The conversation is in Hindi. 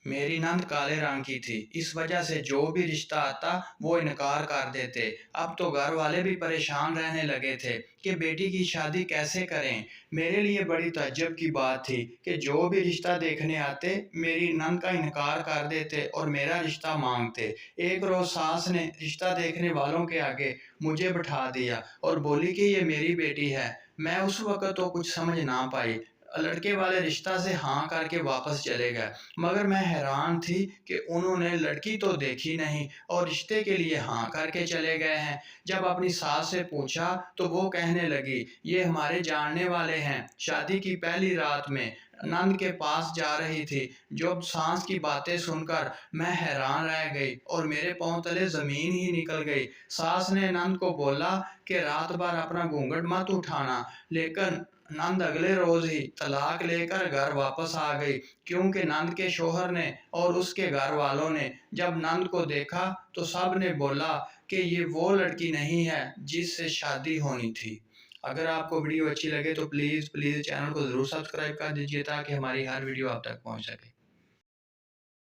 मेरी नंद काले रंग की थी, इस वजह से जो भी रिश्ता आता वो इनकार कर देते। अब तो घर वाले भी परेशान रहने लगे थे कि बेटी की शादी कैसे करें। मेरे लिए बड़ी ताज्जुब की बात थी कि जो भी रिश्ता देखने आते मेरी नंद का इनकार कर देते और मेरा रिश्ता मांगते। एक रोज़ सास ने रिश्ता देखने वालों के आगे मुझे बिठा दिया और बोली कि ये मेरी बेटी है। मैं उस वक़्त तो कुछ समझ ना पाई। लड़के वाले रिश्ता से हाँ करके वापस चले गए। मगर मैं हैरान थी कि उन्होंने लड़की तो देखी नहीं और रिश्ते के लिए हाँ करके चले गए हैं। जब अपनी सास से पूछा तो वो कहने लगी, ये हमारे जानने वाले हैं। शादी की पहली रात में नंद के पास जा रही थी। जब सास की बातें सुनकर मैं हैरान रह गई और मेरे पांव तले जमीन ही निकल गई। सास ने नंद को बोला कि रात भर अपना घूंघट मत उठाना, लेकिन नंद अगले रोज ही तलाक लेकर घर वापस आ गई, क्योंकि नंद के शोहर ने और उसके घर वालों ने जब नंद को देखा तो सब ने बोला कि ये वो लड़की नहीं है जिससे शादी होनी थी। अगर आपको वीडियो अच्छी लगे तो प्लीज़ प्लीज़ चैनल को ज़रूर सब्सक्राइब कर दीजिए ताकि हमारी हर वीडियो आप तक पहुंच सके।